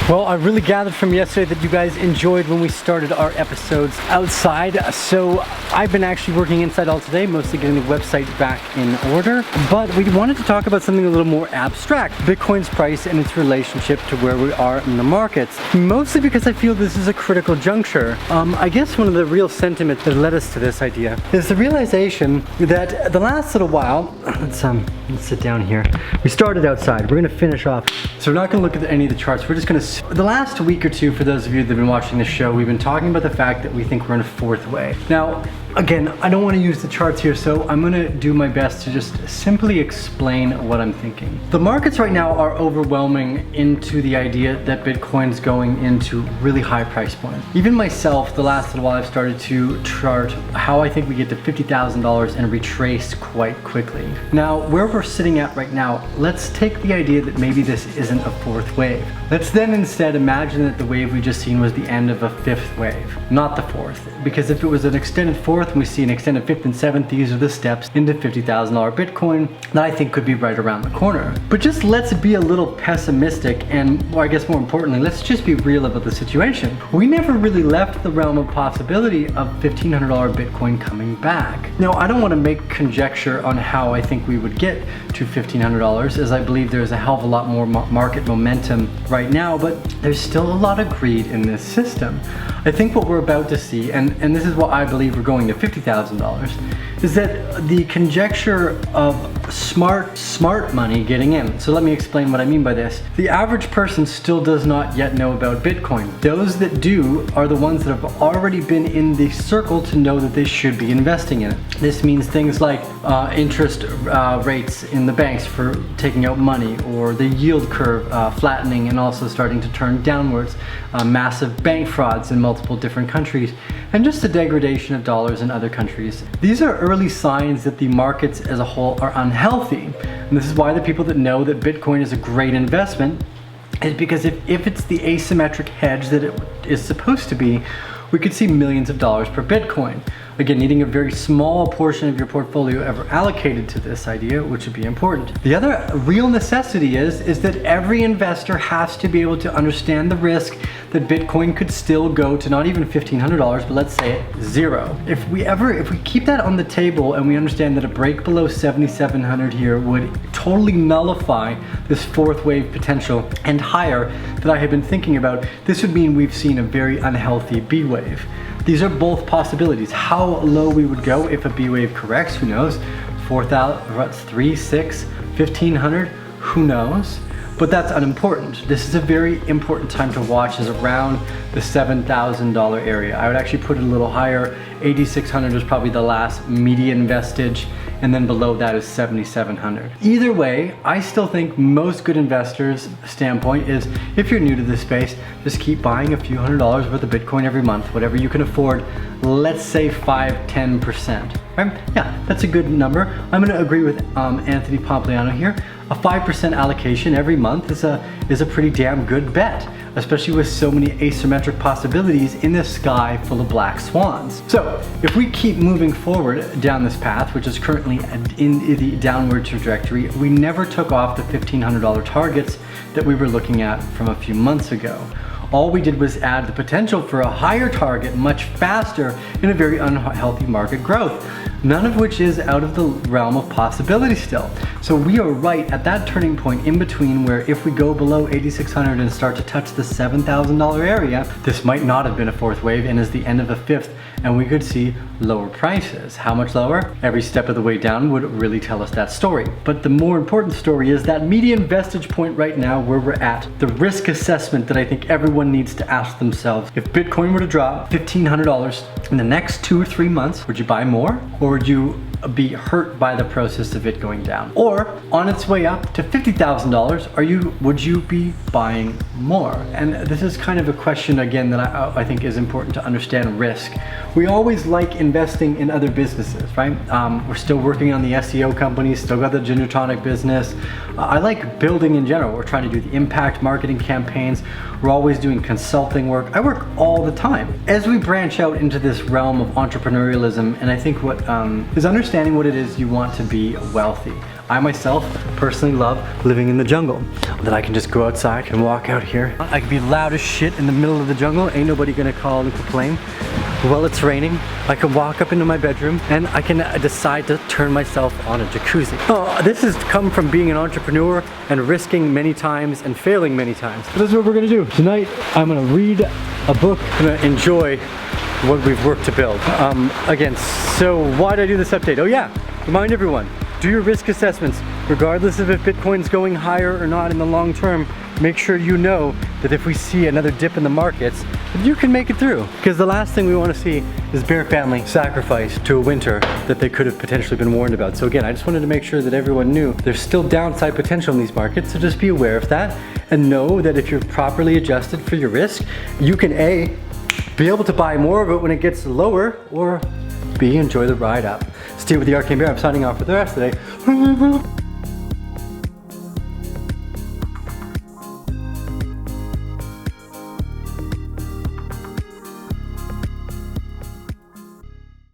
Well, I really gathered from yesterday that you guys enjoyed when we started our episodes outside. So I've been actually working inside all today, mostly getting the website back in order. But we wanted to talk about something a little more abstract, Bitcoin's price and its relationship to where we are in the markets. Mostly because I feel this is a critical juncture. I guess one of the real sentiments that led us to this idea is the realization that the last little while, let's sit down here. We started outside, we're gonna finish off. So we're not gonna look at any of the charts, we're just gonna the last week or two, for those of you that have been watching the show, we've been talking about the fact that we think we're in a fourth wave. Now, again, I don't want to use the charts here, so I'm going to do my best to just simply explain what I'm thinking. The markets right now are overwhelming into the idea that Bitcoin's going into really high price points. Even myself, the last little while, I've started to chart how I think we get to $50,000 and retrace quite quickly. Now, where we're sitting at right now, let's take the idea that maybe this isn't a fourth wave. Let's then instead imagine that the wave we just seen was the end of a fifth wave, not the fourth. Because if it was an extended fourth and we see an extended fifth and seventh, these are the steps into $50,000 Bitcoin that I think could be right around the corner. But just let's be a little pessimistic and, or I guess more importantly, let's just be real about the situation. We never really left the realm of possibility of $1,500 Bitcoin coming back. Now, I don't want to make conjecture on how I think we would get to $1,500, as I believe there's a hell of a lot more market momentum right now, but there's still a lot of greed in this system. I think what we're about to see, and this is what I believe we're going to $50,000, is that the conjecture of smart money getting in. So let me explain what I mean by this. The average person still does not yet know about Bitcoin. Those that do are the ones that have already been in the circle to know that they should be investing in it. This means things like interest rates in the banks for taking out money, or the yield curve flattening and also starting to turn downwards, massive bank frauds in multiple different countries, and just the degradation of dollars in other countries. These are early signs that the markets as a whole are unhealthy. And this is why the people that know that Bitcoin is a great investment is because if it's the asymmetric hedge that it is supposed to be, we could see millions of dollars per Bitcoin. Again, needing a very small portion of your portfolio ever allocated to this idea, which would be important. The other real necessity is that every investor has to be able to understand the risk that Bitcoin could still go to not even $1,500, but let's say it zero. If we keep that on the table and we understand that a break below 7,700 here would totally nullify this fourth wave potential and higher that I have been thinking about, this would mean we've seen a very unhealthy B wave. These are both possibilities. How low we would go if a B wave corrects, who knows? 4,000, 3, 6, 1,500, who knows? But that's unimportant. This is a very important time to watch, is around the $7,000 area. I would actually put it a little higher. 8,600 is probably the last median vestige, and then below that is 7,700. Either way, I still think most good investors' standpoint is, if you're new to this space, just keep buying a few $100s worth of Bitcoin every month, whatever you can afford. Let's say 5-10%. Right? Yeah, that's a good number. I'm going to agree with Anthony Pompliano here. A 5% allocation every month is a pretty damn good bet, especially with so many asymmetric possibilities in the sky full of black swans. So if we keep moving forward down this path, which is currently in the downward trajectory, we never took off the $1,500 targets that we were looking at from a few months ago. All we did was add the potential for a higher target much faster in a very unhealthy market growth, none of which is out of the realm of possibility still. So we are right at that turning point in between, where if we go below 8,600 and start to touch the $7,000 area, this might not have been a fourth wave and is the end of a fifth, and we could see lower prices. How much lower? Every step of the way down would really tell us that story. But the more important story is that median vestige point right now where we're at. The risk assessment that I think everyone needs to ask themselves. If Bitcoin were to drop $1,500 in the next 2 or 3 months, would you buy more? Or would you be hurt by the process of it going down? Or on its way up to $50,000, would you be buying more? And this is kind of a question again that I think is important to understand risk. We always like investing in other businesses, right? We're still working on the SEO company, still got the Ginger Tonic business. I like building in general. We're trying to do the impact marketing campaigns. We're always doing consulting work. I work all the time. As we branch out into this realm of entrepreneurialism, and I think what is understanding what it is you want to be wealthy. I myself personally love living in the jungle. That I can just go outside and walk out here. I can be loud as shit in the middle of the jungle. Ain't nobody gonna call and complain. While it's raining, I can walk up into my bedroom and I can decide to turn myself on a jacuzzi. Oh, this has come from being an entrepreneur and risking many times and failing many times. But this is what we're gonna do. Tonight, I'm gonna read a book. I'm gonna enjoy what we've worked to build. Again, so why did I do this update? Oh yeah, remind everyone, do your risk assessments. Regardless of if Bitcoin's going higher or not in the long term, make sure you know that if we see another dip in the markets, you can make it through. Because the last thing we want to see is Bear family sacrifice to a winter that they could have potentially been warned about. So again, I just wanted to make sure that everyone knew there's still downside potential in these markets, so just be aware of that and know that if you're properly adjusted for your risk, you can A, be able to buy more of it when it gets lower, or B, enjoy the ride up. Stay with the Arcane Bear. I'm signing off for the rest of the day.